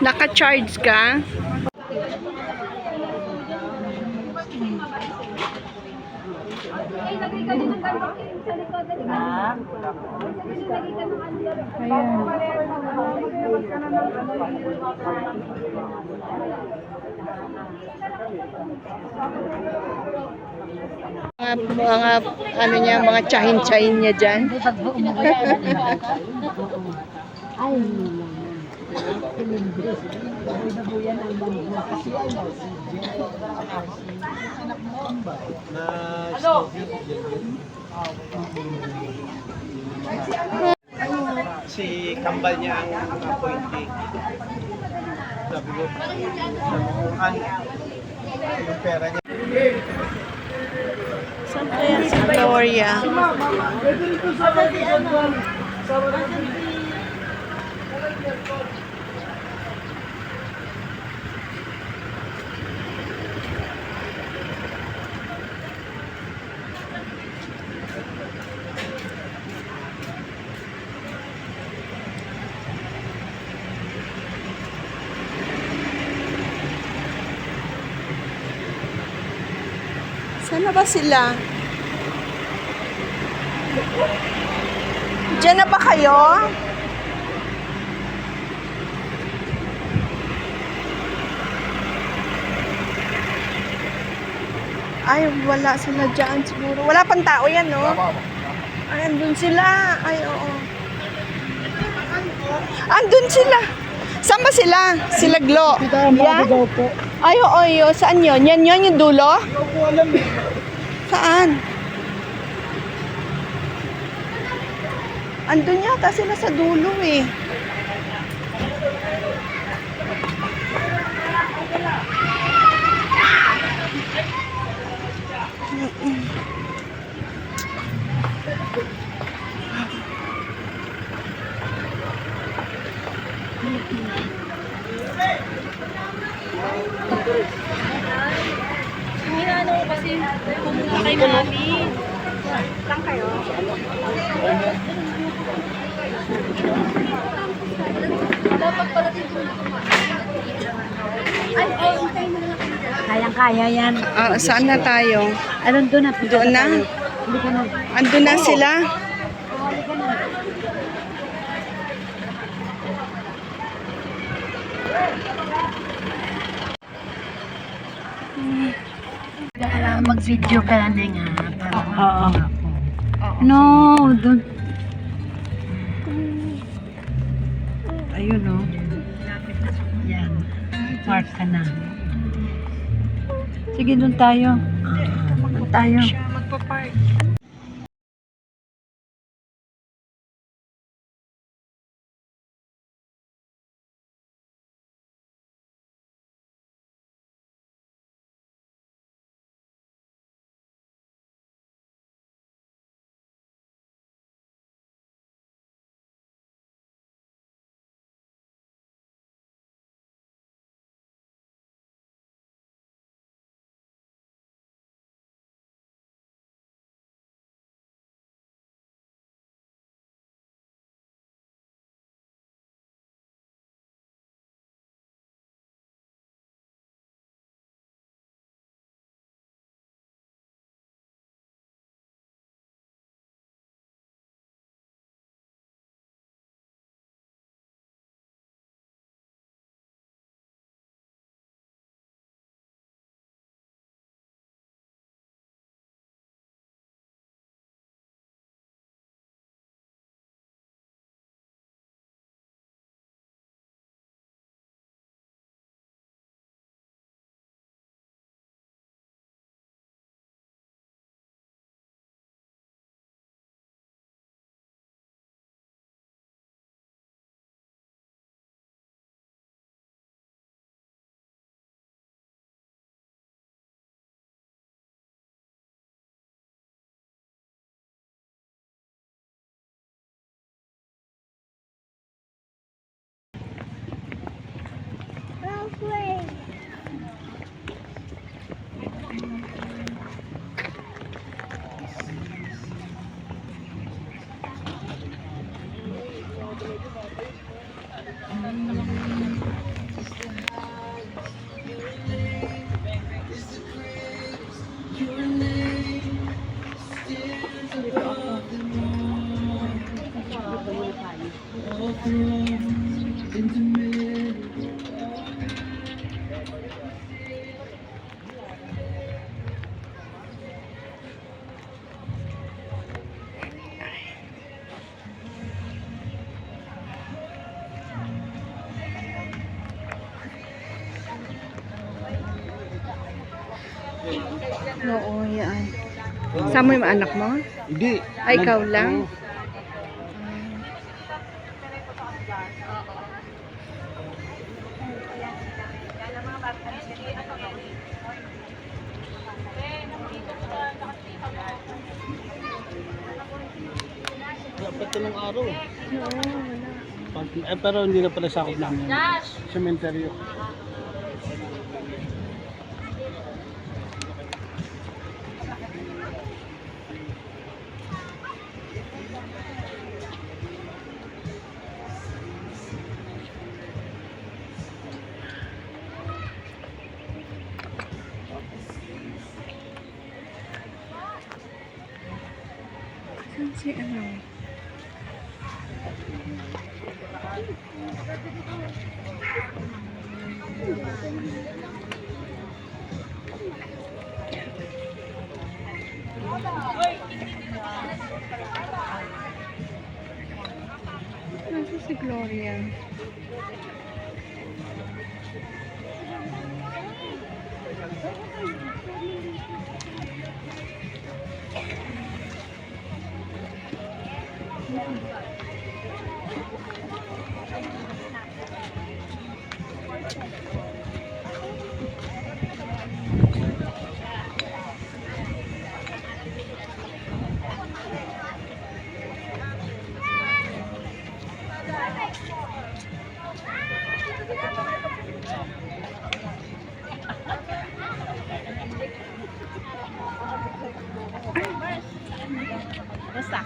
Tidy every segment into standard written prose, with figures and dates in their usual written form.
Naka-charge ka? Mga ano niya, mga tsahin-tsahin niya dyan. Ay, Si Kambal niya ang appointee. Sabi ko, yung pera niya. Saan kaya si Gloria? Saan na ba sila? Diyan na ba kayo? Ay, wala sila dyan siguro. Wala pang tao yan, no? Ay, andun sila. Ay, oo. Andun sila. Saan ba sila? Sila Glo. Yan? Ay, oo, oo. Saan yun? Yan yun, yung dulo? Saan? Andun yata sila sa dulo eh. ano kasi pumunta kay mami. Saan kayo? Dapat pala dito. Ay, hintay mo na lang. Kayang-kaya yan. Saan na tayo? Anong doon na? Doon na? Hindi ka na. Andun na sila? Mag-video ka na nga. Oo. No, doon. Ayun o. Yan. Park ka na. Sige, doon tayo. Doon tayo. Magpa-park. Oo, yan. Sama yung anak mo? Hindi. Ay, ikaw lang? Dapat ng araw. Pero hindi na pala sakop ng sementeryo. Saan si ano? Nasa si Gloria? Basta.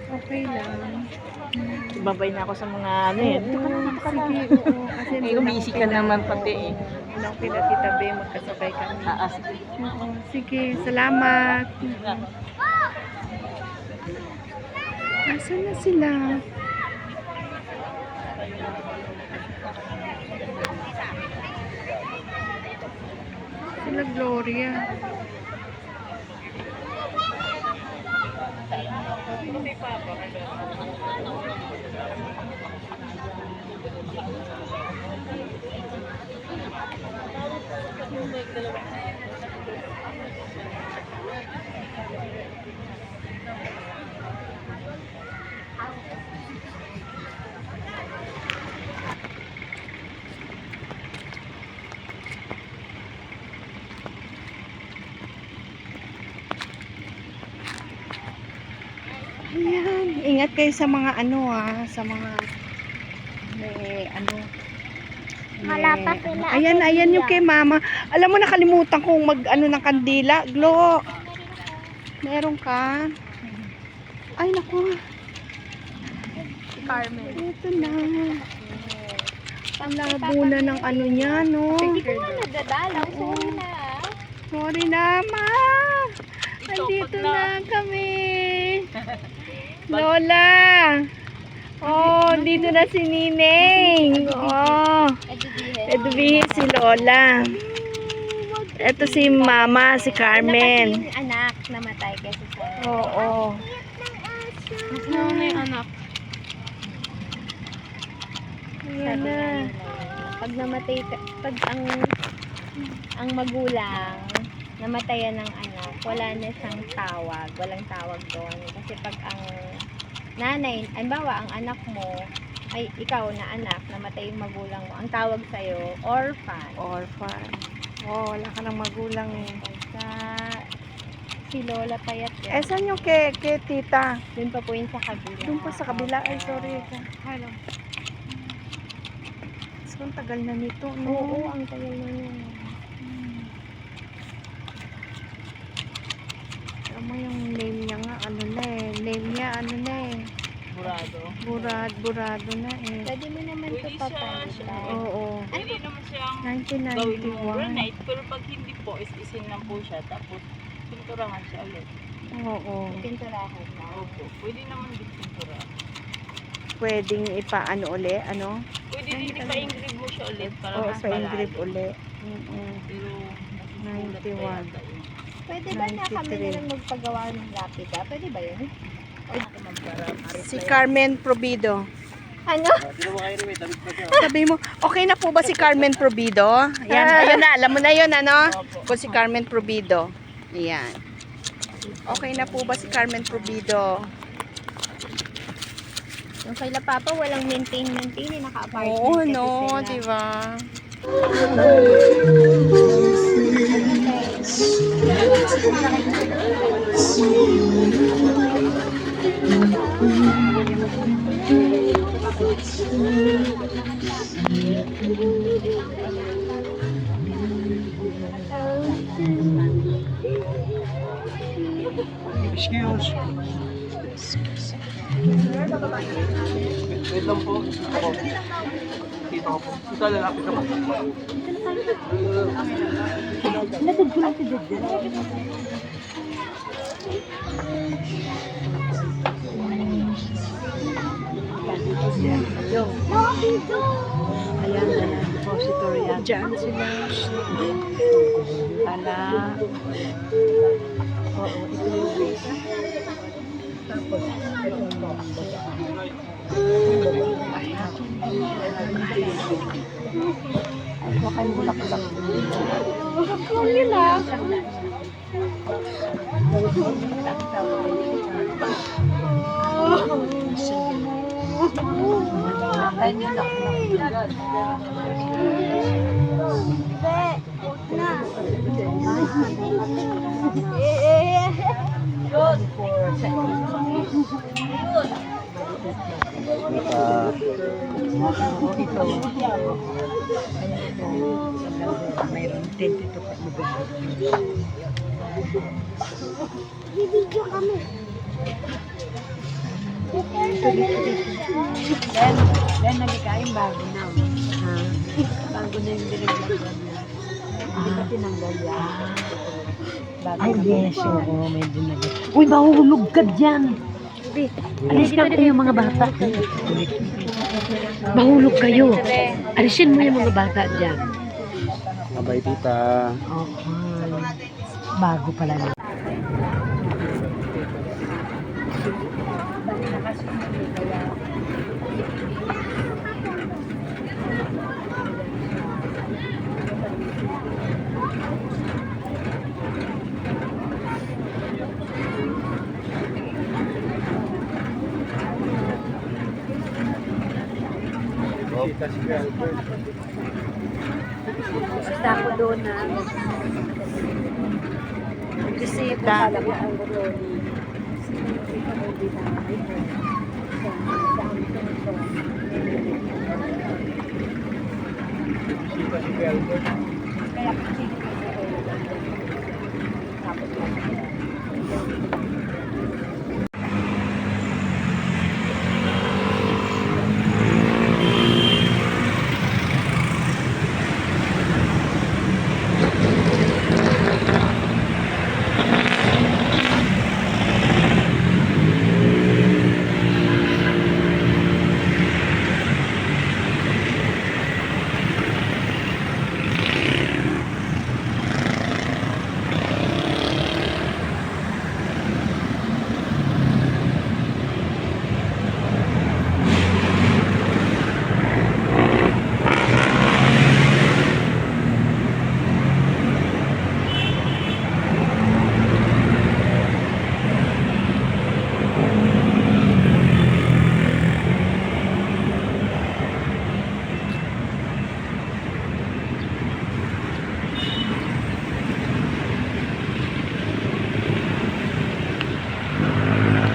Okay lang. Babay na ako sa mga ano eh. Oo, sige, oo. Kasi Ngayon busy ka naman pati eh. Nang pila Tita B, magkasabay kami. Sige. Oo, sige, salamat. Asan na sila? Sila Gloria. Ayan, ingat kayo sa mga ano sa mga may ano. Wala pa sila. Ayan, ayan yung kay mama. Alam mo, nakalimutan kong mag ano ng kandila. Glo. Meron ka? Ay, naku. Carmen. Ito na. Ang labo na ng ano niya, no? Hindi ko na nadadalaw. Sorry na. Sorry na, ma. Andito na kami. Lola. Oh, dito na si Nineng. Oh. Edubihin si Lola. Ito si Mama, si Carmen. Yung anak namatay kasi sa... Oo. Ano na yung anak? Ayan na. Pag namatay, pag ang magulang namatayan ng anak, wala na siyang tawag. Walang tawag doon. Kasi pag ang nanay, halimbawa, ang anak mo, ay ikaw na anak, namatay yung magulang mo, ang tawag sa'yo, orphan. Orphan. Oh, wala ka ng magulang eh. Sa si Lola Payat Eh, yan. saan yung kay tita? Doon pa po yun sa kabila. Doon pa sa kabila. Ay, sorry. Hello. So, ang tagal na nito, no? Oo, ang tagal na yun. Alam mo yung name niya nga, ano na eh. Name niya, ano na eh. Burado na eh. Pwede mo naman ito papalitan. Oo. Pwede naman siyang gawin mo 1991. granite, pero pag hindi po, is-isin lang po siya. Tapos, pinturahan siya ulit. Oo. Pinturahan na. Opo. Pwede naman din pinturahan. Pwedeng ipaano uli, ano? Pwede din ipa-engrave mo siya ulit para Oo, mas pa-engrave malalim. uli. Pero, 91. Pwede ba na kami 93. na lang magpagawa ng lapida? Pwede ba yun? Si Carmen Probido. Ano? Sino mo kayo rin, damit pa siya. Sabi mo, okay na po ba si Carmen Probido? Yan, ayun na, alam mo na yun, ano? Po si Carmen Probido. Yan. Okay na po ba si Carmen Probido? Yung kay La Papa, walang maintain, naka-apartment. Oo, kasi no, sila. di ba? Excuse. Wait lang po. Ako. Dito ko po. Ito lalapit ka po. Ayan, depository yan. Diyan sila. Ala. Oo, ito yung visa. Tapos, ito yung ay, baka yung bulak-bulak. Ang nila. Ay, nilak. Mayroon 22 pa Bibidyo kami. Then nagkakain bago na. Bago na yung binigyan. Hindi pa tinanggal yan. Ay, yes, oo, medyo na. Uy, mahulog ka dyan. Alis na kayo mga bata. Mahulog kayo. Alisin mo yung mga bata dyan. Abay, tita. Okay. Bago pala na. Tita, si Albert. Basta ako doon na. Kasi talaga ang Tita, si Albert.